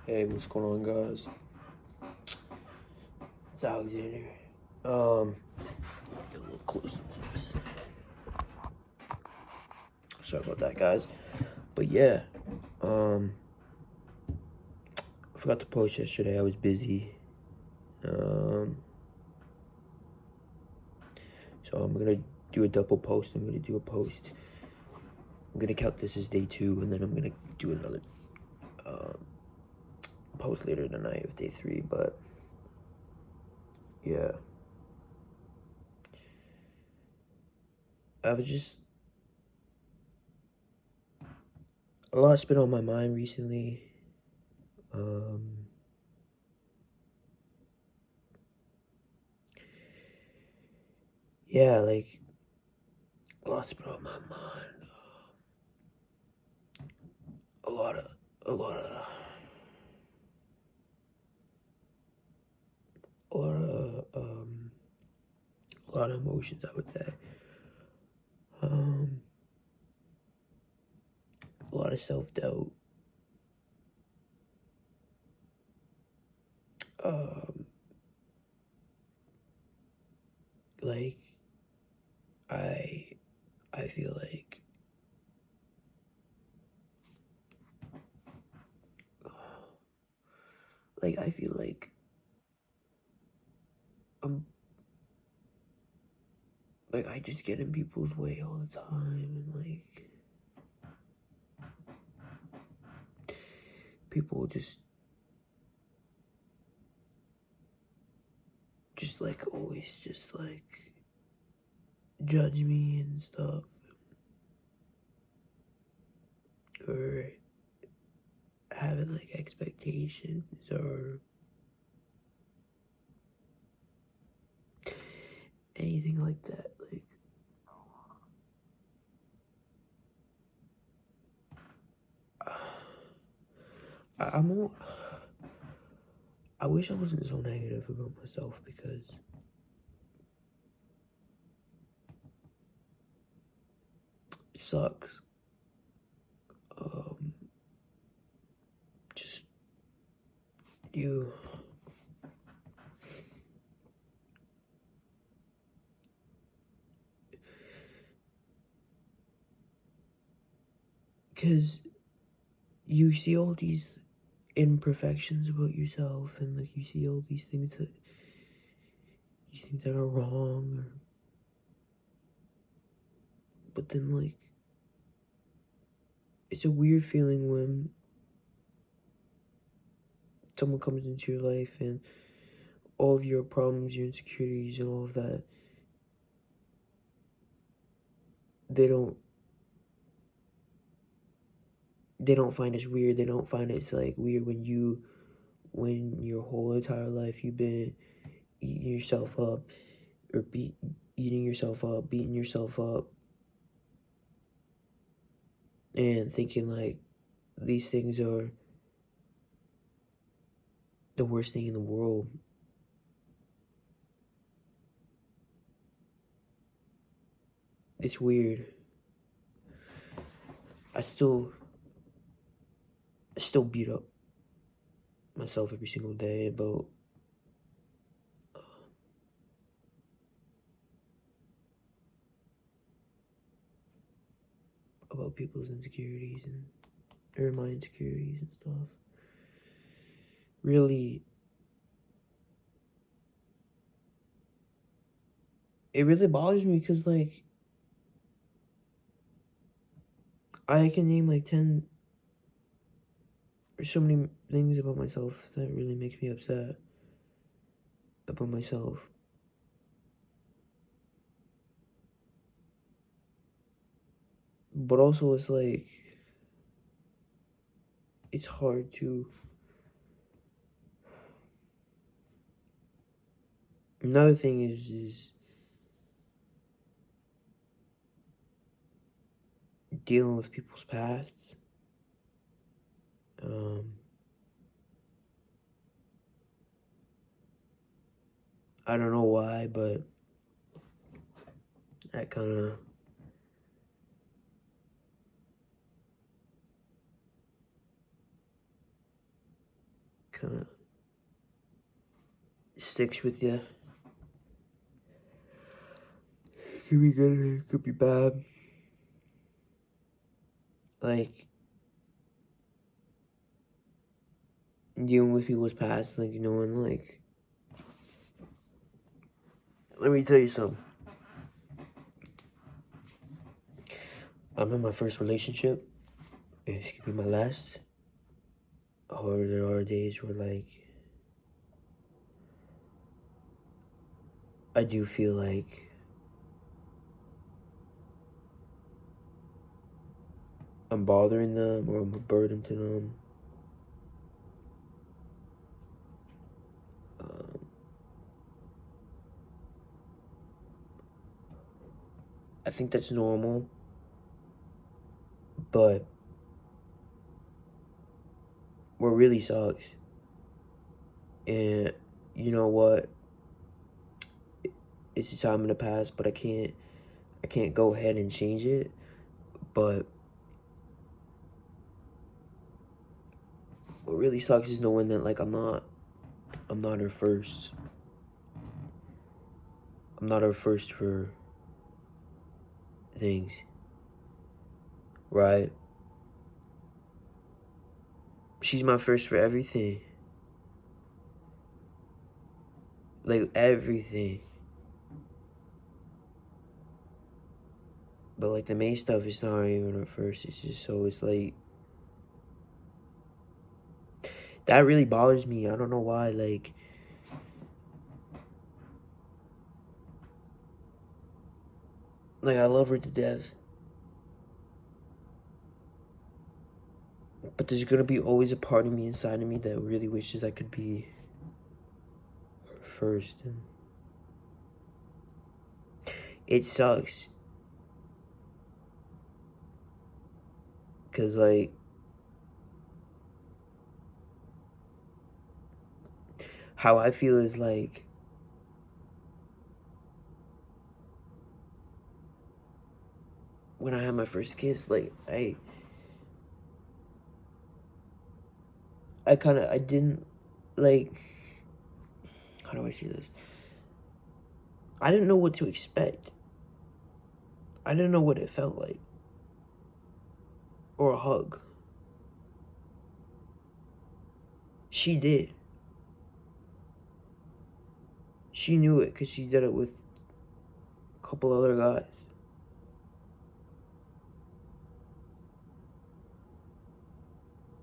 Hey, what's going on, guys? It's Alexander. Get a little closer to this. Sorry about that, guys. But yeah, I forgot to post yesterday. I was busy. Um, so I'm gonna do a double post. I'm gonna do a post. I'm gonna count this as day 2, and then I'm gonna do another post later tonight of day 3. But yeah, I was just a lot's been on my mind recently. Yeah, like a lot's been on my mind. A lot of, a lot of, a lot of, a lot of emotions, I would say. Um, a lot of self-doubt. Um, like I, I feel like I feel I'm like I just get in people's way all the time, and people just like always just like judge me and stuff, or having like expectations or anything like that. I'm all, I wish I wasn't so negative about myself, because it sucks. Um, just you, because you see all these imperfections about yourself, and like you see all these things that you think that are wrong, or but then like it's a weird feeling when someone comes into your life and all of your problems, your insecurities, and all of that, they don't they don't find it's weird. They don't find it's like weird when your whole entire life you've been eating yourself up, or eating yourself up, beating yourself up, and thinking like these things are the worst thing in the world. It's weird. I still beat up myself every single day about people's insecurities, and or my insecurities and stuff. Really, it really bothers me, because like I can name like 10 or so many things about myself that really makes me upset about myself. But also it's like it's hard to. Another thing is dealing with people's pasts. Um, I don't know why, but that kind of kind of sticks with you. It could be good, it could be bad. Like, dealing with people's past, like, knowing, like, let me tell you something. I'm in my first relationship. It's gonna be my last. Or there are days where, like, I do feel like I'm bothering them or I'm a burden to them. Um, I think that's normal, but what really sucks, and you know what? It's a time in the past, but I can't go ahead and change it. But what really sucks is knowing that, like, I'm not her first. I'm not her first for things, right? She's my first for everything. Like, everything. But, like, the main stuff is not even her first. It's just so, it's like, that really bothers me. I don't know why. Like, I love her to death. But there's gonna be always a part of me inside of me that really wishes I could be her first. And it sucks. Because, like, how I feel is, like, when I had my first kiss, like, I didn't, like, how do I say this? I didn't know what to expect. I didn't know what it felt like. Or a hug. She did. She knew it because she did it with a couple other guys.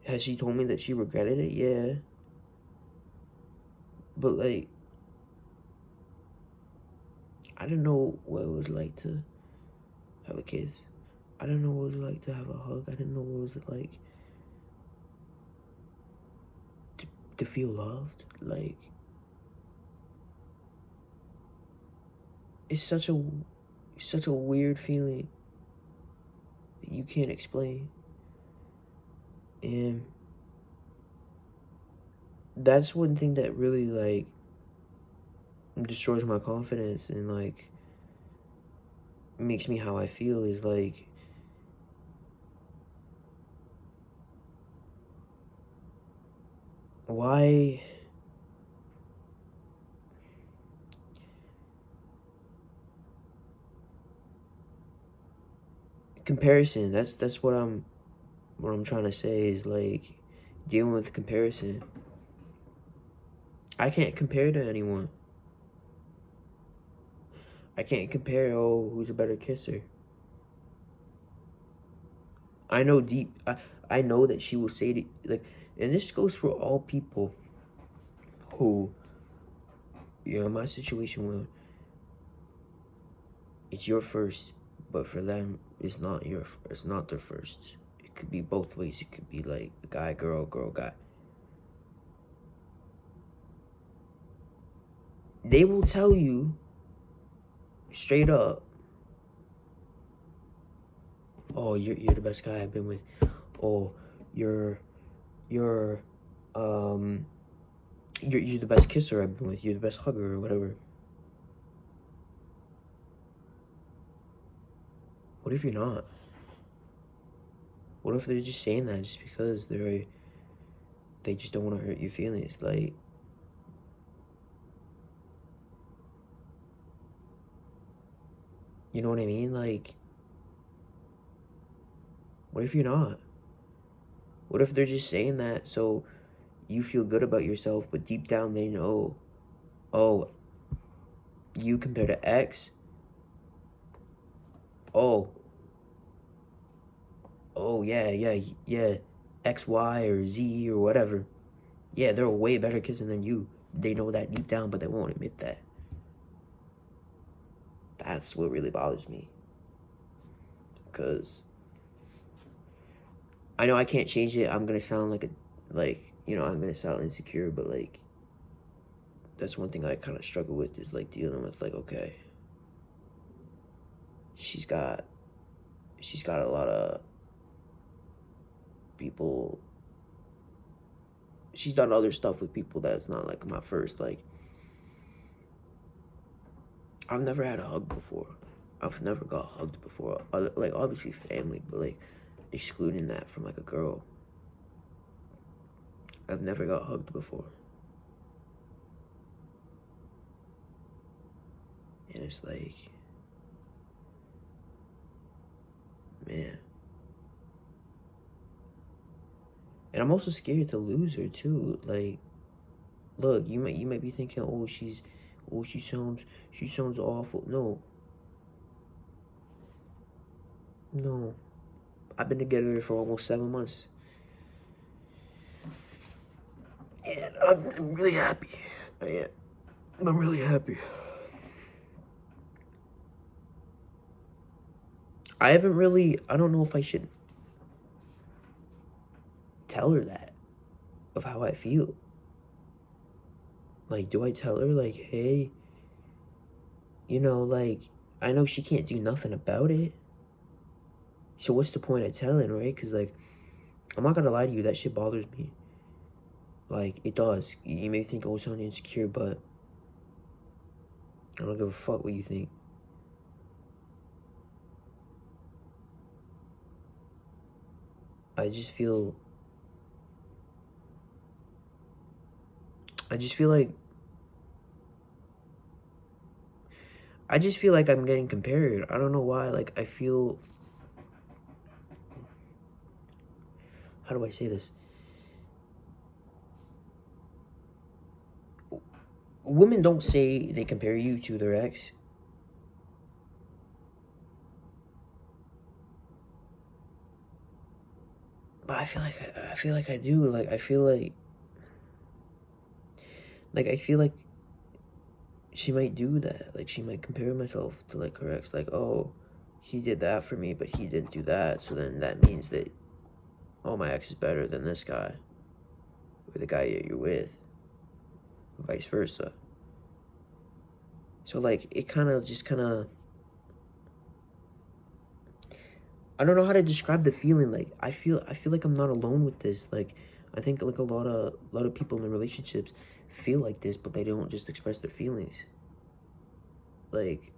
Has she told me that she regretted it? Yeah. But, like, I didn't know what it was like to have a kiss. I didn't know what it was like to have a hug. I didn't know what it was like to feel loved. Like, it's such a weird feeling that you can't explain. And that's one thing that really, like, destroys my confidence and, like, makes me how I feel is, like, why comparison. That's what I'm trying to say is, like, dealing with comparison. I can't compare to anyone. I can't compare, oh, who's a better kisser. I know I know that she will say to, like, and this goes for all people who, you know, my situation where it's your first, but for them, it's not their first. It could be both ways. It could be like a guy, girl, girl, guy. They will tell you straight up, oh, you're the best guy I've been with. Oh, you're you're um you're the best kisser I've been with. You're the best hugger or whatever. What if you're not? What if they're just saying that just because they're They just don't want to hurt your feelings. Like, you know what I mean? Like, what if you're not? What if they're just saying that so you feel good about yourself, but deep down they know, oh, you compared to X, oh, oh yeah, X, Y, or Z or whatever. Yeah, they're a way better kissing than you. They know that deep down, but they won't admit that. That's what really bothers me. Because I know I can't change it. I'm gonna sound I'm gonna sound insecure, but like, that's one thing I kind of struggle with is like dealing with like, okay, she's got a lot of people. She's done other stuff with people that's not like my first. Like, I've never had a hug before. I've never got hugged before. Like, obviously family, but like excluding that from like a girl. I've never got hugged before. And it's like, man. And I'm also scared to lose her too. Like, look, you might be thinking, oh, she sounds awful. No. No. I've been together for almost 7 months. And I'm really happy. I am. I'm really happy. I don't know if I should tell her that, of how I feel. Like, do I tell her, like, hey, like, I know she can't do nothing about it. So what's the point of telling, right? Because, like, I'm not gonna lie to you, that shit bothers me. Like, it does. You may think, oh, it sounds insecure, but I don't give a fuck what you think. I just feel like I'm getting compared. I don't know why. Like, I feel, how do I say this? Women don't say they compare you to their ex. But I feel like I do. Like, I feel like she might do that. Like, she might compare myself to like her ex. Like, oh, he did that for me, but he didn't do that. So then that means that, oh, my ex is better than this guy or the guy you're with, vice versa. So like, it kind of I don't know how to describe the feeling. Like, I feel like I'm not alone with this. Like, I think like a lot of people in relationships feel like this, but they don't just express their feelings. Like,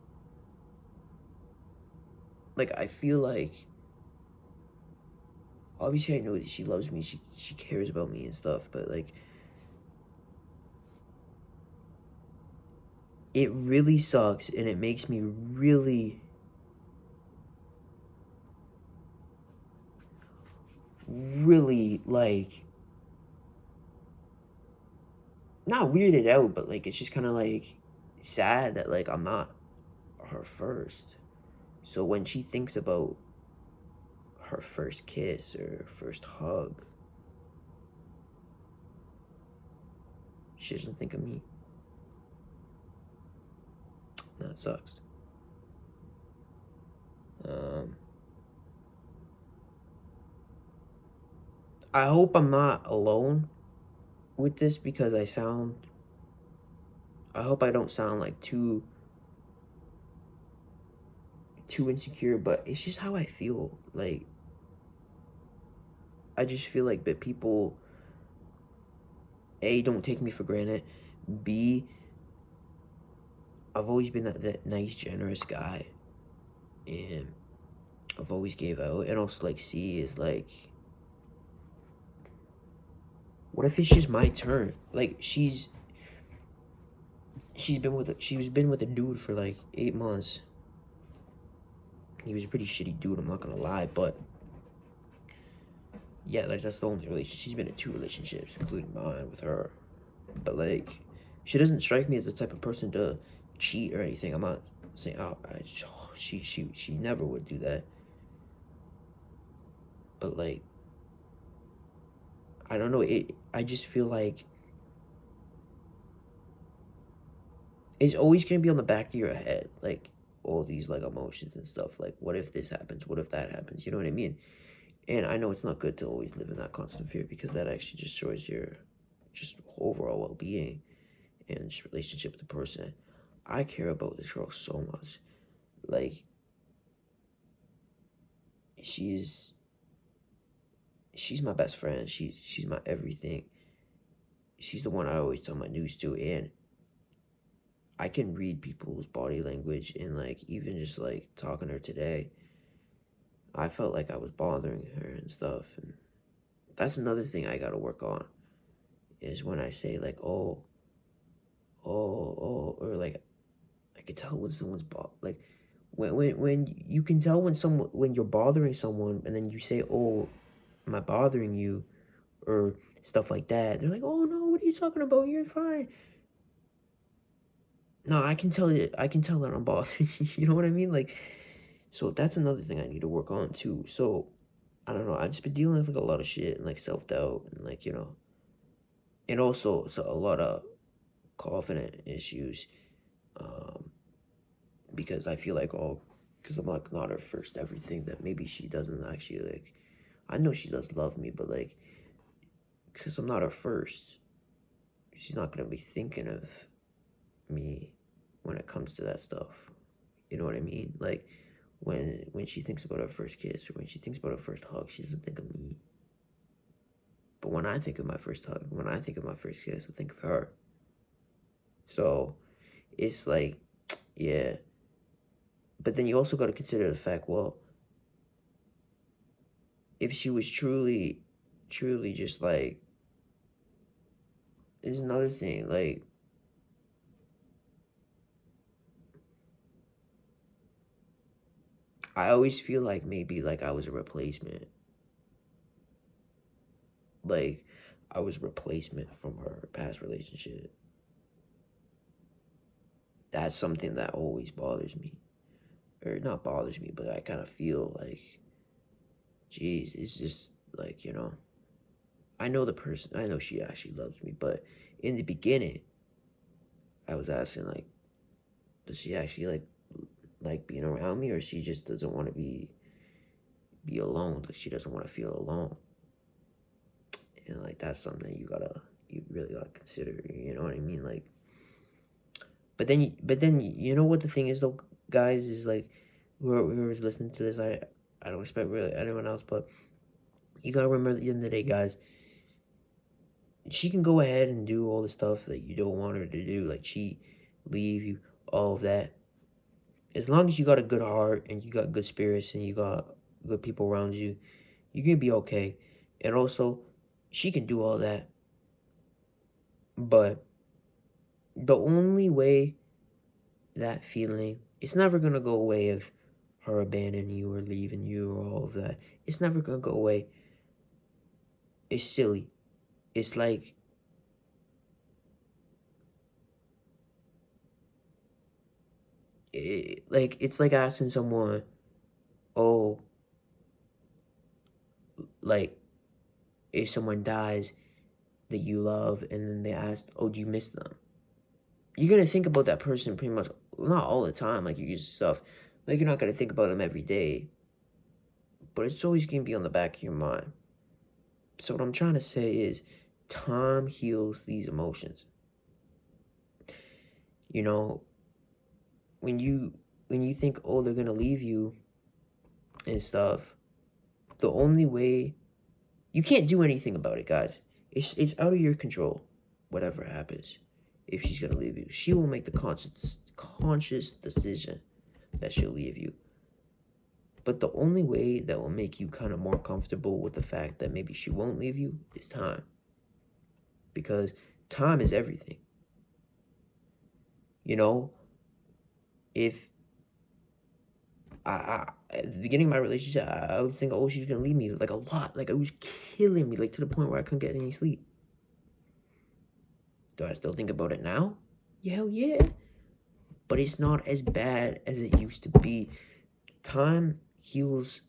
I feel like, obviously I know that she loves me, she cares about me and stuff, but like, it really sucks and it makes me really like, not weirded out, but like, it's just kind of like sad that like I'm not her first. So when she thinks about her first kiss or first hug, she doesn't think of me. That sucks. I hope I'm not alone with this, because I hope I don't sound like too insecure, but it's just how I feel. Like, I just feel like that people, A, don't take me for granted. B, I've always been that nice, generous guy, and I've always gave out. And also, like, C is like, What if it's just my turn? Like she's been with a dude for like 8 months. He was a pretty shitty dude, I'm not gonna lie, but yeah, like that's the only relationship. She's been in 2 relationships, including mine with her. But like, she doesn't strike me as the type of person to cheat or anything. I'm not saying she never would do that. But like, I don't know. I just feel like it's always gonna be on the back of your head, like all these like emotions and stuff. Like, what if this happens? What if that happens? You know what I mean? And I know it's not good to always live in that constant fear because that actually destroys your just overall well being and just relationship with the person. I care about this girl so much. Like, she's she's my best friend. She's my everything. She's the one I always tell my news to, and I can read people's body language and like even just like talking to her today, I felt like I was bothering her and stuff. And that's another thing I gotta work on is when I say like or like I can tell when someone's like when you can tell when you're bothering someone and then you say, oh, am I bothering you, or stuff like that. They're like, oh no, what are you talking about? You're fine. No, I can tell that I'm bothering you. You know what I mean? Like, so that's another thing I need to work on too. So I don't know. I've just been dealing with like a lot of shit and like self doubt and like, and also so a lot of confident issues. Um, because I feel like, oh, because I'm like not her first everything, that maybe she doesn't actually like. I know she does love me, but like, because I'm not her first, she's not gonna be thinking of me when it comes to that stuff. You know what I mean? Like when she thinks about her first kiss or when she thinks about her first hug, she doesn't think of me. But when I think of my first hug, when I think of my first kiss, I think of her. So it's like, yeah. But then you also got to consider the fact, well, if she was truly just like, there's another thing, like, I always feel like maybe like I was a replacement. Like, I was a replacement from her past relationship. That's something that always bothers me. Or not bothers me, but I kind of feel like, geez, it's just like, I know the person, I know she actually loves me, but in the beginning, I was asking, like, does she actually like being around me, or she just doesn't want to be alone? Like, she doesn't want to feel alone. And like that's something you really gotta consider. You know what I mean? Like, but then you know what the thing is though, guys, is like whoever's listening to this, I don't expect really anyone else, but you gotta remember at the end of the day, guys, she can go ahead and do all the stuff that you don't want her to do, like cheat, leave you, all of that. As long as you got a good heart and you got good spirits and you got good people around you, you're gonna be okay. And also, she can do all that, but the only way that feeling, it's never gonna go away of her abandoning you or leaving you or all of that. It's never gonna go away. It's silly. It's it's like asking someone, oh, like if someone dies that you love and then they ask, oh, do you miss them? You're gonna think about that person pretty much, not all the time, like you use stuff. Like you're not gonna think about them every day, but it's always gonna be on the back of your mind. So what I'm trying to say is time heals these emotions. You know, when you think, oh, they're gonna leave you and stuff, the only way, you can't do anything about it, guys. It's out of your control. Whatever happens, if she's gonna leave you, she will make the conscious decision that she'll leave you. But the only way that will make you kind of more comfortable with the fact that maybe she won't leave you is time. because time is everything. You know, if at the beginning of my relationship, I would think, oh, she's gonna leave me, like, a lot. Like, it was killing me, like, to the point where I couldn't get any sleep. Do I still think about it now? Hell yeah. But it's not as bad as it used to be. Time heals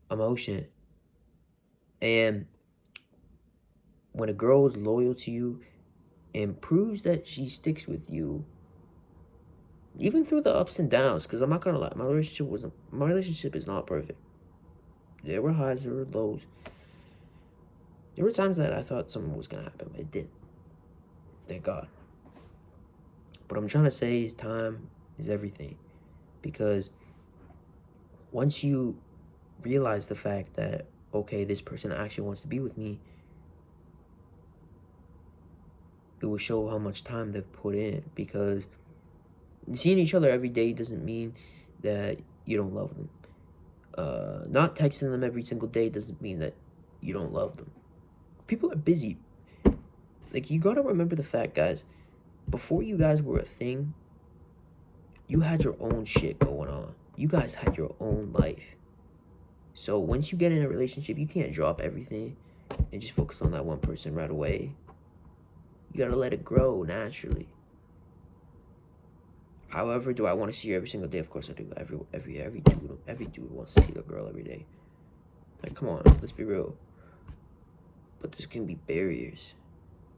emotion. And when a girl is loyal to you and proves that she sticks with you, even through the ups and downs, because I'm not gonna lie, my relationship is not perfect. There were highs, there were lows. There were times that I thought something was gonna happen, but it didn't. Thank God. What I'm trying to say is time is everything. Because once you realize the fact that, okay, this person actually wants to be with me, it will show how much time they've put in. Because seeing each other every day doesn't mean that you don't love them. Not texting them every single day doesn't mean that you don't love them. People are busy. Like, you gotta remember the fact, guys, before you guys were a thing, you had your own shit going on. You guys had your own life. So once you get in a relationship, you can't drop everything and just focus on that one person right away. You gotta let it grow naturally. However, do I want to see her every single day? Of course I do. Every dude wants to see the girl every day. Like, come on, let's be real. But there's gonna be barriers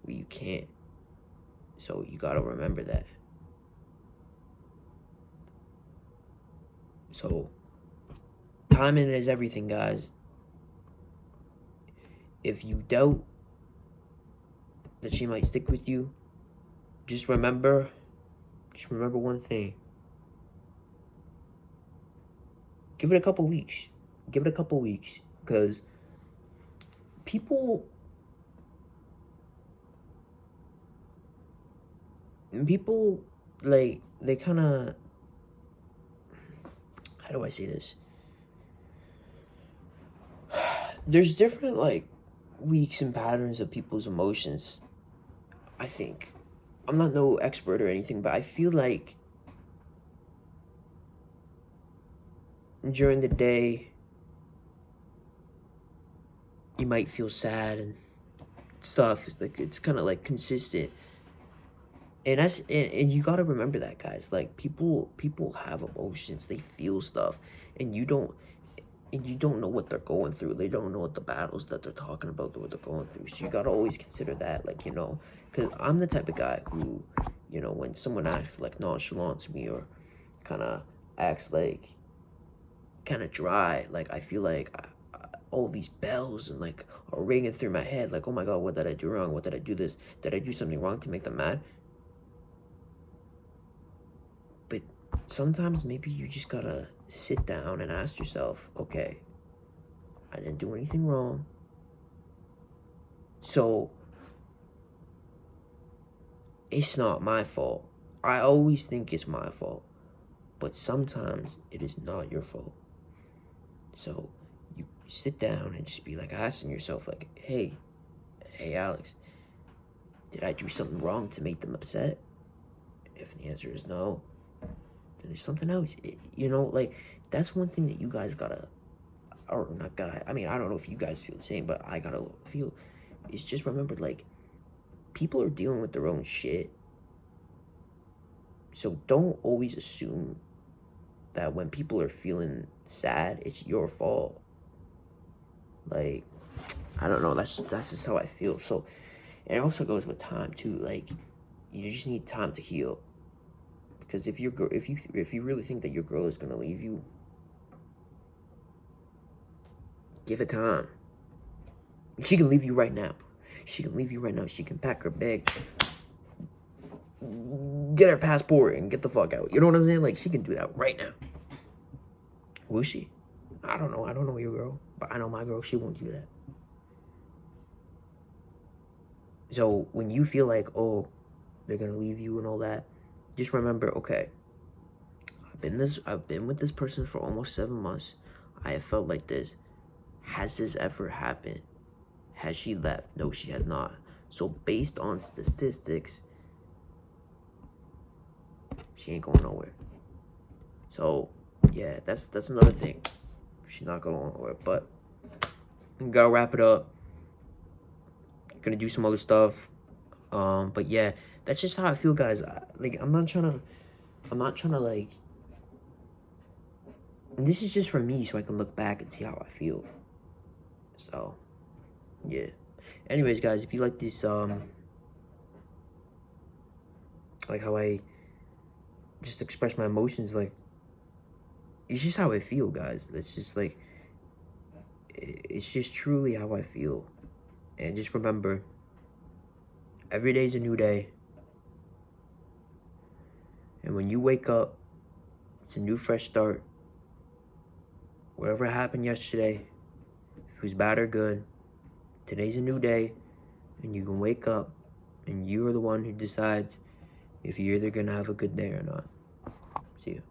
where you can't. So you gotta remember that. So timing is everything, guys. If you doubt that she might stick with you, just remember one thing. Give it a couple weeks. Because people, like, they kind of, how do I say this? There's different, like, weeks and patterns of people's emotions, I think. I'm not no expert or anything, but I feel like during the day, you might feel sad and stuff. Like, it's kind of, like, consistent. And you gotta remember that, guys. Like, people have emotions. They feel stuff, and you don't know what they're going through. They don't know what the battles that they're talking about, what they're going through. So you gotta always consider that, like, because I'm the type of guy who, when someone acts like nonchalant to me, or kind of acts like kind of dry, like, I feel like all these bells and, like, are ringing through my head. Like, oh my God, what did I do wrong? What did I do this? Did I do something wrong to make them mad? But sometimes maybe you just gotta sit down and ask yourself, okay, I didn't do anything wrong. So it's not my fault. I always think it's my fault. But sometimes it is not your fault. So you sit down and just be like asking yourself, like, hey, Alex, did I do something wrong to make them upset? If the answer is no, then there's something else. Like, that's one thing that you guys gotta, or not gotta, I mean, I don't know if you guys feel the same, but I gotta feel, is just remember, like, people are dealing with their own shit. So don't always assume that when people are feeling sad, it's your fault. Like, I don't know, that's just how I feel. So, and it also goes with time too. Like, you just need time to heal. Because if you really think that your girl is gonna leave you, give it time. She can leave you right now. She can pack her bag, get her passport, and get the fuck out. You know what I'm saying? Like, she can do that right now. Will she? I don't know. I don't know your girl, but I know my girl. She won't do that. So when you feel like, oh, they're gonna leave you and all that, just remember, okay, I've been with this person for almost 7 months. I have felt like this. Has this ever happened? Has she left? No, she has not. So based on statistics, she ain't going nowhere. So yeah, that's another thing. She's not going nowhere. But we gotta wrap it up. Gonna do some other stuff. But yeah, that's just how I feel, guys. I'm not trying to like. And this is just for me, so I can look back and see how I feel. So, yeah. Anyways, guys, if you like this, like how I just express my emotions, like, it's just how I feel, guys. It's just like, it's just truly how I feel. And just remember, every day's a new day. And when you wake up, it's a new, fresh start. Whatever happened yesterday, if it was bad or good, today's a new day. And you can wake up, and you are the one who decides if you're either gonna have a good day or not. See you.